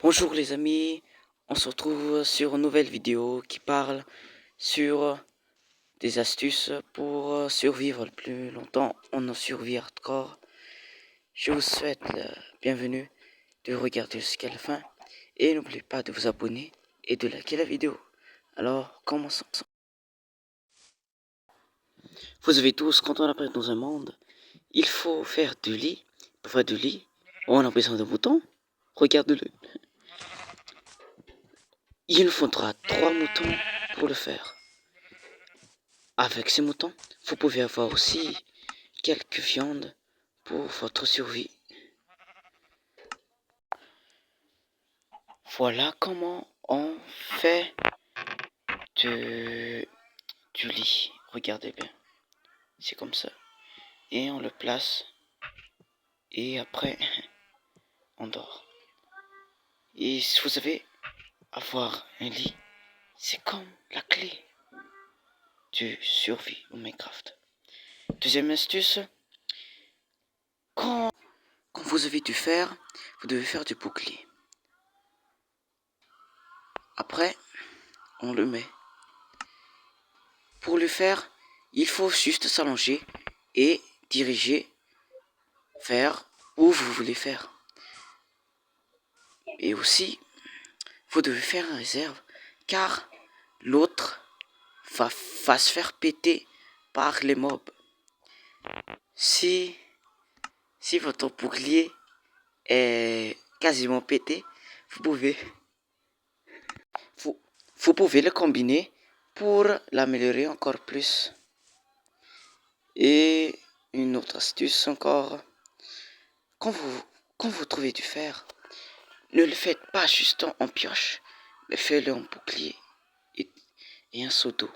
Bonjour les amis, on se retrouve sur une nouvelle vidéo qui parle sur des astuces pour survivre le plus longtemps en survie hardcore. Je vous souhaite la bienvenue, de regarder jusqu'à la fin et n'oubliez pas de vous abonner et de liker la vidéo. Alors commençons. Vous savez tous, quand on apparaît dans un monde, il faut faire du lit. Pour faire du lit, on a besoin de moutons. Regarde-le. Il nous faudra 3 moutons pour le faire. Avec ces moutons, vous pouvez avoir aussi quelques viandes pour votre survie. Voilà comment on fait du lit. Regardez bien. C'est comme ça. Et on le place. Et après, on dort. Et si vous savez, avoir un lit, c'est comme la clé du survie au Minecraft. Deuxième astuce, quand vous avez du fer, vous devez faire du bouclier. Après, on le met. Pour le faire, il faut juste s'allonger et diriger vers où vous voulez faire. Et aussi, vous devez faire une réserve car l'autre va se faire péter par les mobs. Si votre bouclier est quasiment pété, vous pouvez le combiner pour l'améliorer encore plus. Et une autre astuce encore, quand vous trouvez du fer, ne le faites pas juste en pioche, mais faites-le en bouclier et un seau d'eau.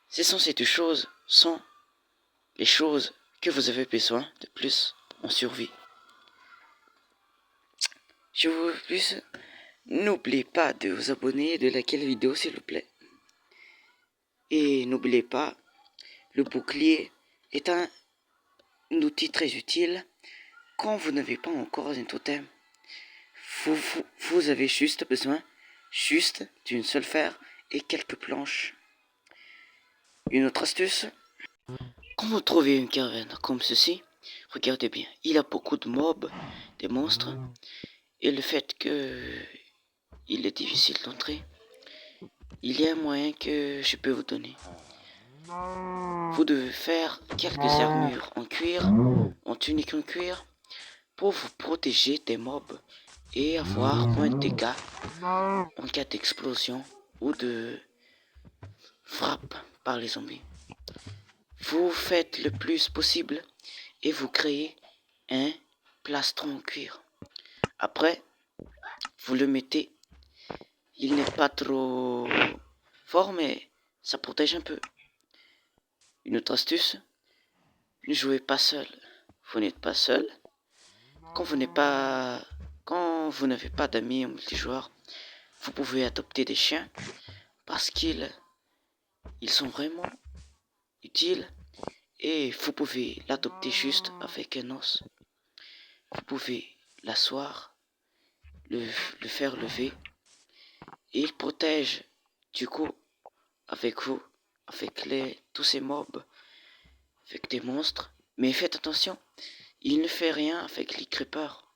Ces deux choses sont les choses que vous avez besoin de plus en survie. Je vous plus, n'oubliez pas de vous abonner et de liker la vidéo s'il vous plaît. Et n'oubliez pas, le bouclier est un outil très utile quand vous n'avez pas encore un totem. Vous avez juste besoin d'une seule fer et quelques planches. Une autre astuce, quand vous trouvez une caverne comme ceci, regardez bien, il y a beaucoup de mobs, des monstres, et le fait que il est difficile d'entrer, il y a un moyen que je peux vous donner. Vous devez faire quelques armures en cuir, en tunique en cuir, pour vous protéger des mobs et avoir moins de dégâts en cas d'explosion ou de frappe par les zombies. Vous faites le plus possible et vous créez un plastron en cuir. Après, vous le mettez. Il n'est pas trop fort, mais ça protège un peu. Une autre astuce, ne jouez pas seul. Vous n'êtes pas seul. Quand vous n'avez pas d'amis en multijoueur, vous pouvez adopter des chiens parce qu'ils sont vraiment utiles et vous pouvez l'adopter juste avec un os. Vous pouvez l'asseoir, le faire lever et il protège du coup avec vous, avec tous ces mobs, avec des monstres. Mais faites attention, il ne fait rien avec les creepers.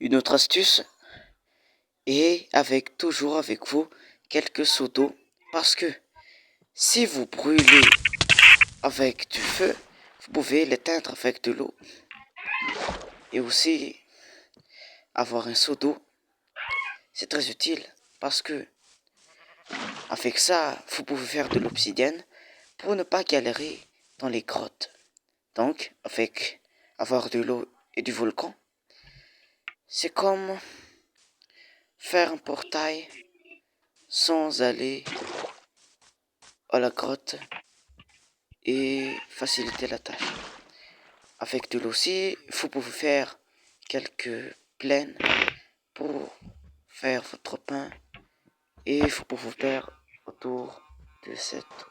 Une autre astuce est toujours avec vous quelques seaux d'eau parce que si vous brûlez avec du feu, vous pouvez l'éteindre avec de l'eau. Et aussi, avoir un seau d'eau, c'est très utile parce que avec ça, vous pouvez faire de l'obsidienne pour ne pas galérer dans les grottes. Donc, avec avoir de l'eau et du volcan, c'est comme faire un portail sans aller à la grotte et faciliter la tâche. Avec de l'eau aussi, vous pouvez faire quelques plaines pour faire votre pain et vous pouvez faire autour de cette.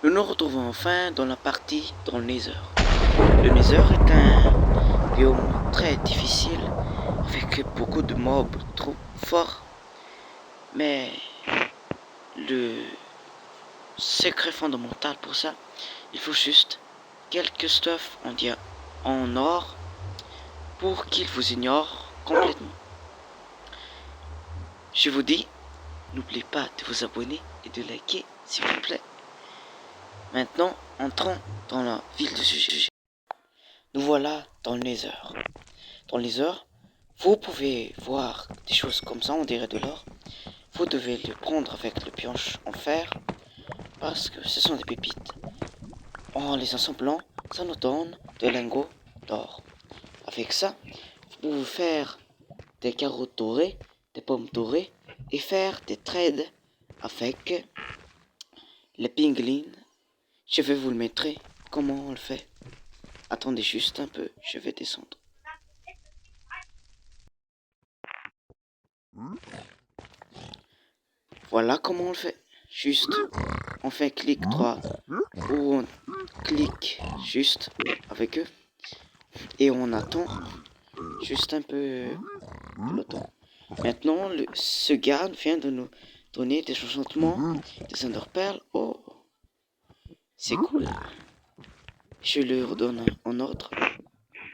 Nous nous retrouvons enfin dans la partie dans le Nether. Le Nether est un biome très difficile. avec beaucoup de mobs trop forts. Mais le secret fondamental pour ça, il faut juste quelques stuff en or pour qu'il vous ignore complètement. Je vous dis, n'oubliez pas de vous abonner et de liker s'il vous plaît. Maintenant, entrons dans la ville du sujet. Nous voilà dans le Nether. Dans le Nether, vous pouvez voir des choses comme ça, on dirait de l'or. Vous devez le prendre avec le pioche en fer, parce que ce sont des pépites. En les assemblant, ça nous donne des lingots d'or. Avec ça, vous pouvez faire des carottes dorées, des pommes dorées, et faire des trades avec les pinglins. Je vais vous le mettre comment on le fait. Attendez juste un peu, je vais descendre. Voilà comment on le fait. Juste, on fait clic droit ou on clique juste avec eux et on attend juste un peu le temps. Maintenant, ce gars vient de nous donner des enchantements, des enderpearls. Oh, c'est cool. Je le redonne en ordre.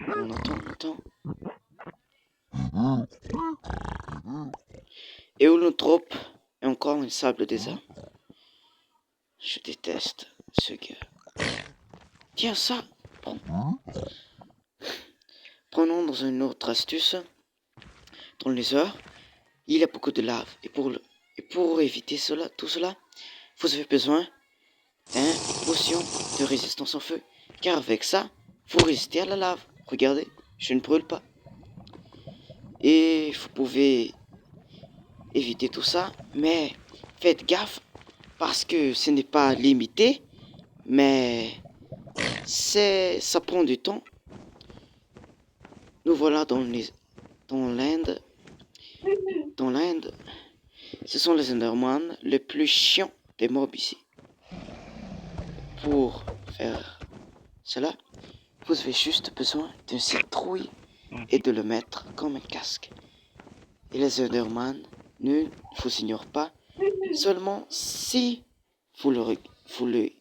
On attend. Et où le drop est encore une sable désert. Je déteste ce gars. Tiens ça. Bon. Prenons dans une autre astuce. Dans les heures, il y a beaucoup de lave. Et pour éviter tout cela, vous avez besoin d'une potion de résistance au feu. Car avec ça, vous résistez à la lave. Regardez, je ne brûle pas. Et vous pouvez éviter tout ça. Mais faites gaffe. Parce que ce n'est pas limité. Mais ça prend du temps. Nous voilà dans l'Inde. Dans l'Inde, ce sont les Enderman les plus chiants des mobs ici. Pour faire cela, vous avez juste besoin d'une citrouille et de le mettre comme un casque. Et les Enderman ne vous ignorent pas, seulement si vous le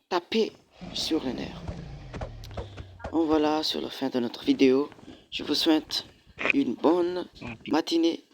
tapez sur les nerfs. Donc voilà, sur la fin de notre vidéo, je vous souhaite une bonne matinée.